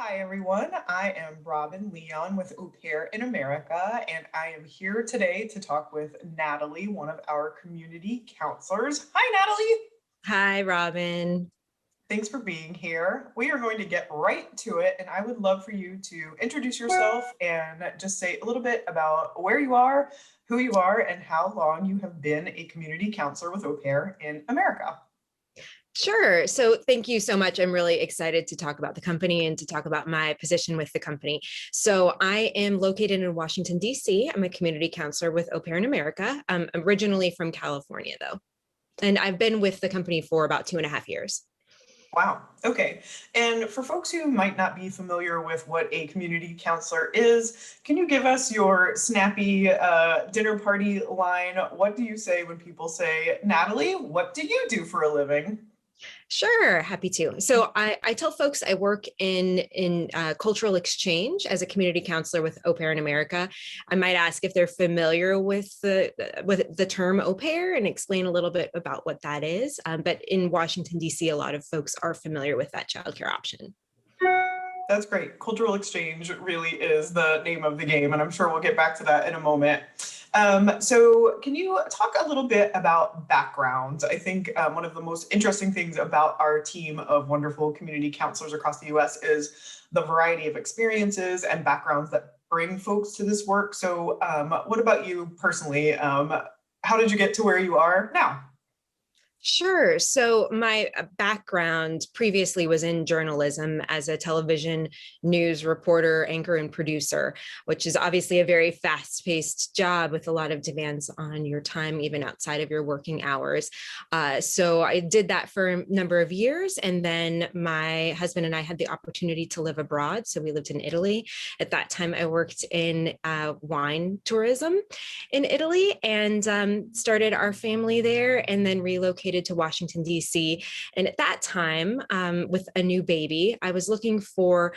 Hi, everyone. I am Robin Leon with Au Pair in America, and I am here today to talk with Natalie, one of our community counselors. Hi, Natalie. Hi, Robin. Thanks for being here. We are going to get right to it, and I would love for you to introduce yourself and just say a little bit about where you are, who you are, and how long you have been a community counselor with Au Pair in America. Sure. So thank you so much. I'm really excited to talk about the company and to talk about my position with the company. So I am located in Washington, D.C. I'm a community counselor with Au Pair in America. I'm originally from California, though. And I've been with the company for about 2.5 years. Wow. Okay. And for folks who might not be familiar with what a community counselor is, can you give us your snappy dinner party line? What do you say when people say, Natalie, what do you do for a living? Sure, happy to. So I tell folks I work in cultural exchange as a community counselor with Au Pair in America. I might ask if they're familiar with the term au pair and explain a little bit about what that is. But in Washington, D.C., a lot of folks are familiar with that childcare option. That's great. Cultural exchange really is the name of the game, and I'm sure we'll get back to that in a moment. So, can you talk a little bit about backgrounds? I think one of the most interesting things about our team of wonderful community counselors across the US is the variety of experiences and backgrounds that bring folks to this work. So, what about you personally? How did you get to where you are now? Sure. So my background previously was in journalism as a television news reporter, anchor, and producer, which is obviously a very fast-paced job with a lot of demands on your time, even outside of your working hours. So I did that for a number of years, and then my husband and I had the opportunity to live abroad. So we lived in Italy. At that time, I worked in wine tourism in Italy and started our family there and then relocated to Washington, D.C. And at that time, with a new baby, I was looking for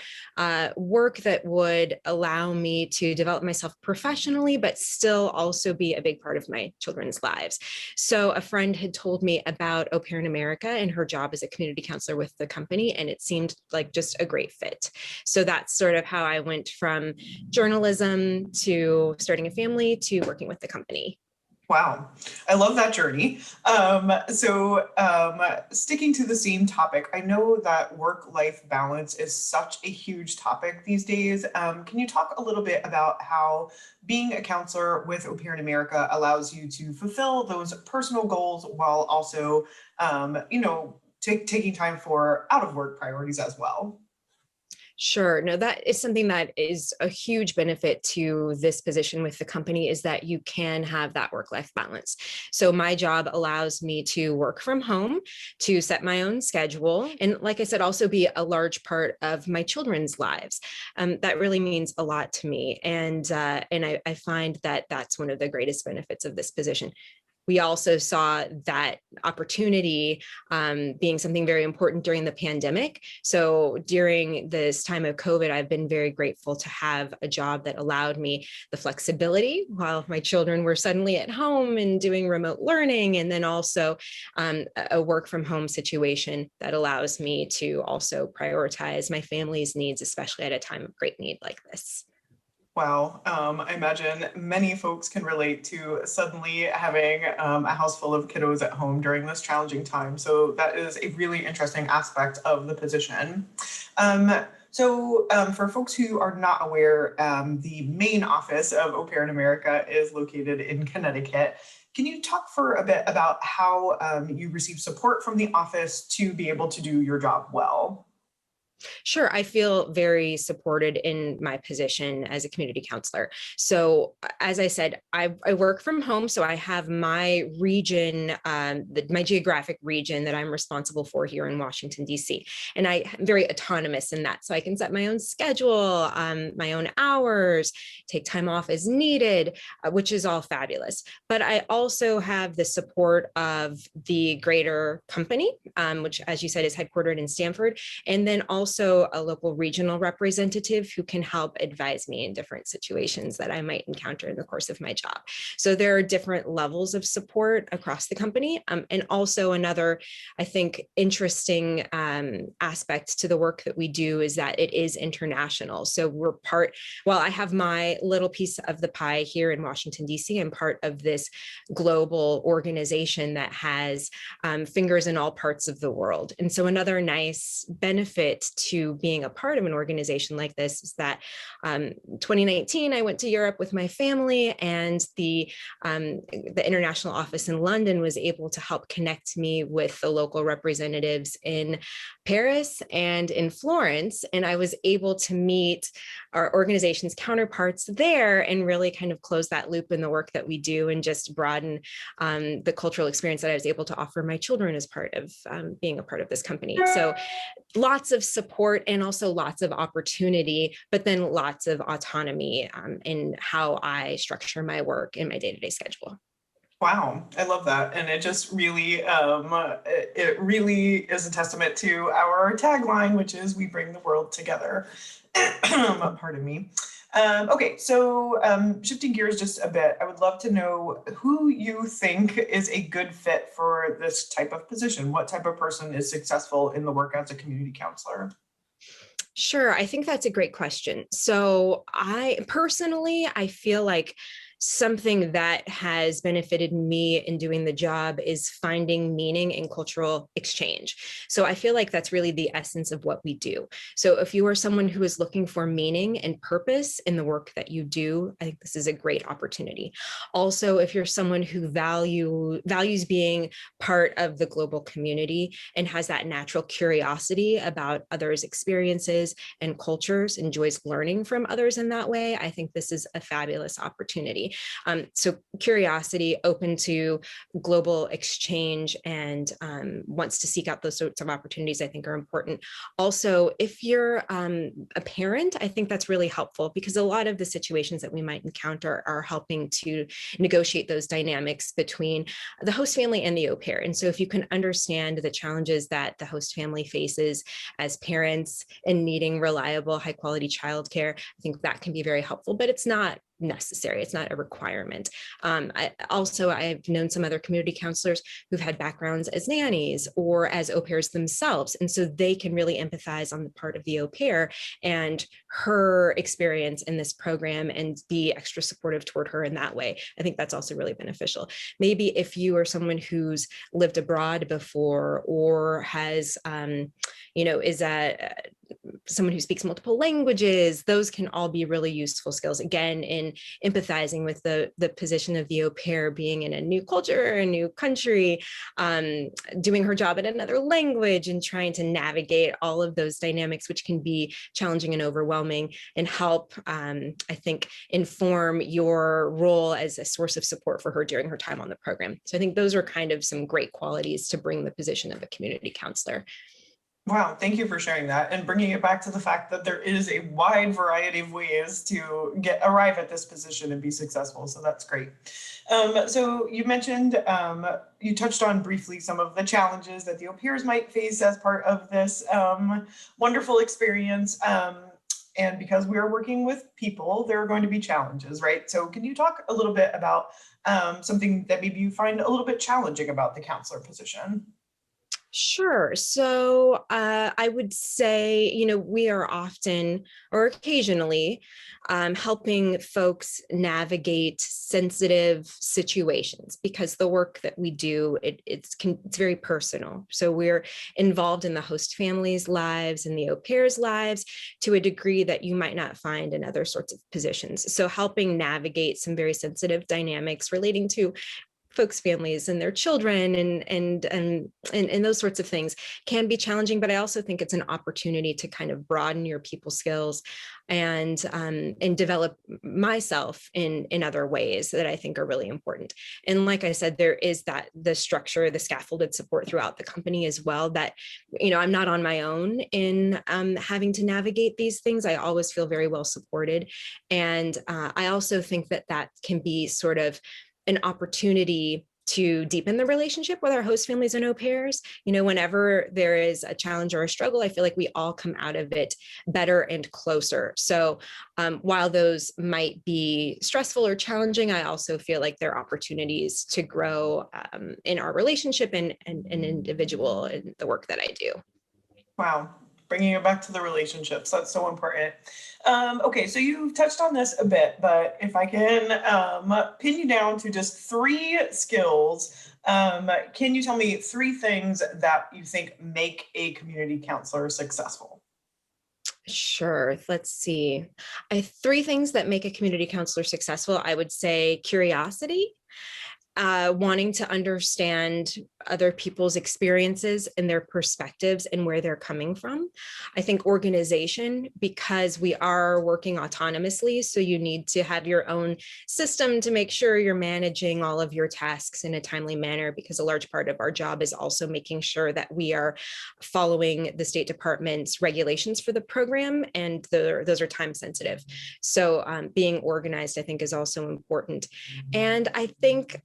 work that would allow me to develop myself professionally, but still also be a big part of my children's lives. So a friend had told me about Au Pair in America and her job as a community counselor with the company, and it seemed like just a great fit. So that's sort of how I went from journalism to starting a family to working with the company. Wow, I love that journey. Sticking to the same topic, I know that work-life balance is such a huge topic these days. Can you talk a little bit about how being a counselor with Au Pair in America allows you to fulfill those personal goals while also, taking time for out-of-work priorities as well? Sure. No, that is something that is a huge benefit to this position with the company is that you can have that work-life balance. So my job allows me to work from home, to set my own schedule, and like I said, also be a large part of my children's lives. That really means a lot to me, and I find that that's one of the greatest benefits of this position. We also saw that opportunity being something very important during the pandemic. So during this time of COVID, I've been very grateful to have a job that allowed me the flexibility while my children were suddenly at home and doing remote learning, and then also a work from home situation that allows me to also prioritize my family's needs, especially at a time of great need like this. Wow. I imagine many folks can relate to suddenly having a house full of kiddos at home during this challenging time. So that is a really interesting aspect of the position. For folks who are not aware, the main office of Au Pair in America is located in Connecticut. Can you talk for a bit about how you receive support from the office to be able to do your job well? Sure, I feel very supported in my position as a community counselor. So, as I said, I work from home, so I have my region, my geographic region that I'm responsible for here in Washington, D.C. And I am very autonomous in that. So I can set my own schedule, my own hours, take time off as needed, which is all fabulous. But I also have the support of the greater company, which, as you said, is headquartered in Stanford, and then also also a local regional representative who can help advise me in different situations that I might encounter in the course of my job. So there are different levels of support across the company. And also another, I think, interesting aspect to the work that we do is that it is international. So we're well, I have my little piece of the pie here in Washington, D.C. I'm part of this global organization that has fingers in all parts of the world. And so another nice benefit to being a part of an organization like this is that 2019, I went to Europe with my family, and the international office in London was able to help connect me with the local representatives in Paris and in Florence. And I was able to meet our organization's counterparts there and really kind of close that loop in the work that we do and just broaden the cultural experience that I was able to offer my children as part of being a part of this company. So lots of support and also lots of opportunity, but then lots of autonomy in how I structure my work in my day-to-day schedule. Wow, I love that. And it just really, it really is a testament to our tagline, which is we bring the world together. Pardon me. Okay, so shifting gears just a bit, I would love to know who you think is a good fit for this type of position. What type of person is successful in the work as a community counselor? Sure, I think that's a great question. So I feel like something that has benefited me in doing the job is finding meaning in cultural exchange. So I feel like that's really the essence of what we do. So if you are someone who is looking for meaning and purpose in the work that you do, I think this is a great opportunity. Also, if you're someone who values being part of the global community and has that natural curiosity about others' experiences and cultures, enjoys learning from others in that way, I think this is a fabulous opportunity. So curiosity, open to global exchange, and wants to seek out those sorts of opportunities, I think are important. Also, if you're a parent, I think that's really helpful because a lot of the situations that we might encounter are helping to negotiate those dynamics between the host family and the au pair. And so if you can understand the challenges that the host family faces as parents and needing reliable, high quality childcare, I think that can be very helpful, but it's not necessary. It's not a requirement. I've known some other community counselors who've had backgrounds as nannies or as au pairs themselves. And so they can really empathize on the part of the au pair and her experience in this program and be extra supportive toward her in that way. I think that's also really beneficial. Maybe if you are someone who's lived abroad before or has, is someone who speaks multiple languages, those can all be really useful skills, again, in empathizing with the position of the au pair being in a new culture, a new country, doing her job in another language and trying to navigate all of those dynamics, which can be challenging and overwhelming, and help, I think, inform your role as a source of support for her during her time on the program. So I think those are kind of some great qualities to bring the position of a community counselor. Wow, thank you for sharing that and bringing it back to the fact that there is a wide variety of ways to arrive at this position and be successful. So that's great. So you mentioned, you touched on briefly some of the challenges that the au pairs might face as part of this wonderful experience. And because we are working with people, there are going to be challenges, right? So can you talk a little bit about something that maybe you find a little bit challenging about the counselor position? Sure. So I would say, we are often or occasionally helping folks navigate sensitive situations because the work that we do, it's very personal. So we're involved in the host family's lives and the au pair's lives to a degree that you might not find in other sorts of positions. So helping navigate some very sensitive dynamics relating to folks' families and their children and those sorts of things can be challenging, but I also think it's an opportunity to kind of broaden your people skills and develop myself in other ways that I think are really important. And like I said, there is the structure, the scaffolded support throughout the company as well, that, I'm not on my own in having to navigate these things. I always feel very well supported. And I also think that can be sort of an opportunity to deepen the relationship with our host families and au pairs. Whenever there is a challenge or a struggle, I feel like we all come out of it better and closer. So while those might be stressful or challenging, I also feel like they're opportunities to grow in our relationship and an individual in the work that I do. Wow. Bringing it back to the relationships. That's so important. Okay, so you've touched on this a bit, but if I can pin you down to just 3 skills, can you tell me 3 things that you think make a community counselor successful? Sure. Let's see. 3 things that make a community counselor successful. I would say curiosity, wanting to understand other people's experiences and their perspectives and where they're coming from. I think organization, because we are working autonomously, so you need to have your own system to make sure you're managing all of your tasks in a timely manner, because a large part of our job is also making sure that we are following the State Department's regulations for the program, and those are time sensitive. So being organized, I think, is also important. And I think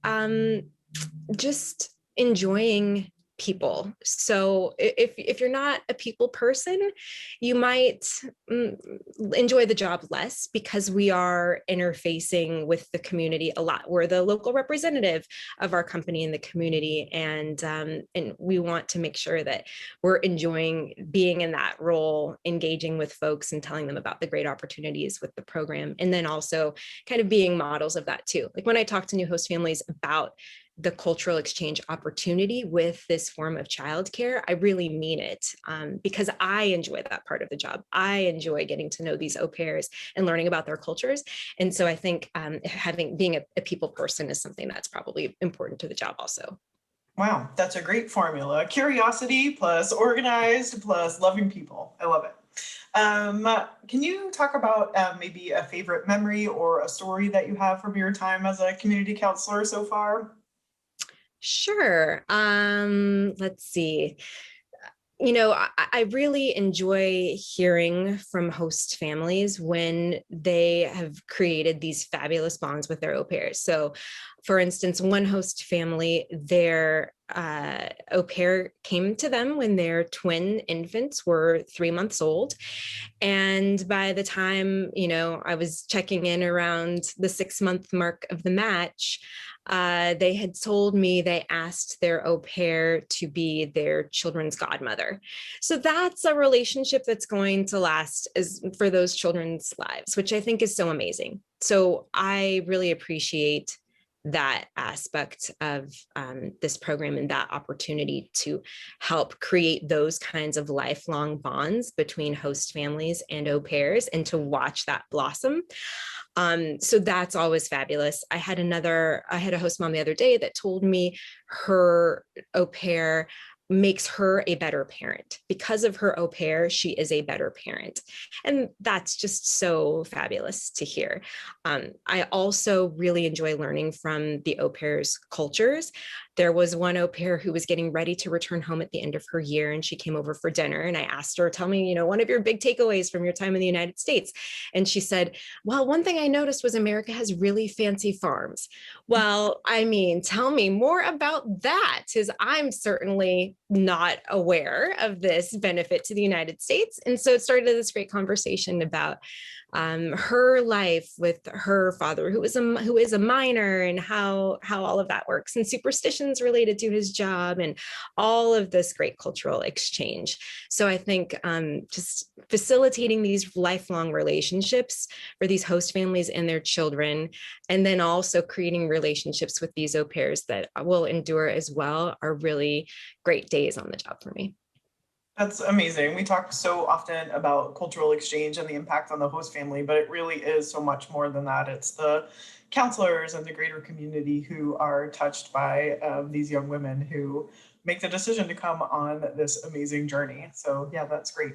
just enjoying people. So if you're not a people person, you might enjoy the job less, because we are interfacing with the community a lot. We're the local representative of our company in the community, and we want to make sure that we're enjoying being in that role, engaging with folks and telling them about the great opportunities with the program, and then also kind of being models of that too. Like when I talk to new host families about the cultural exchange opportunity with this form of childcare, I really mean it, because I enjoy that part of the job. I enjoy getting to know these au pairs and learning about their cultures. And so I think being a people person is something that's probably important to the job also. Wow, that's a great formula. Curiosity plus organized plus loving people. I love it. Can you talk about maybe a favorite memory or a story that you have from your time as a community counselor so far? Sure. Let's see. I really enjoy hearing from host families when they have created these fabulous bonds with their au pairs. So, for instance, one host family, their au pair came to them when their twin infants were 3 months old. And by the time, I was checking in around the 6-month mark of the match, they had told me they asked their au pair to be their children's godmother. So that's a relationship that's going to last for those children's lives, which I think is so amazing. So I really appreciate that aspect of this program and that opportunity to help create those kinds of lifelong bonds between host families and au pairs, and to watch that blossom. So that's always fabulous. I had a host mom the other day that told me her au pair makes her a better parent. Because of her au pair, she is a better parent. And that's just so fabulous to hear. I also really enjoy learning from the au pair's cultures. There was one au pair who was getting ready to return home at the end of her year, and she came over for dinner, and I asked her, tell me, one of your big takeaways from your time in the United States. And she said, well, one thing I noticed was America has really fancy farms. Well, I mean, tell me more about that, because I'm certainly not aware of this benefit to the United States. And so it started this great conversation about her life with her father, who is a miner, and how all of that works, and superstitions related to his job, and all of this great cultural exchange. So I think just facilitating these lifelong relationships for these host families and their children, and then also creating relationships with these au pairs that will endure as well, are really great days on the job for me. That's amazing. We talk so often about cultural exchange and the impact on the host family, but it really is so much more than that. It's the counselors and the greater community who are touched by these young women who make the decision to come on this amazing journey. So, yeah, that's great.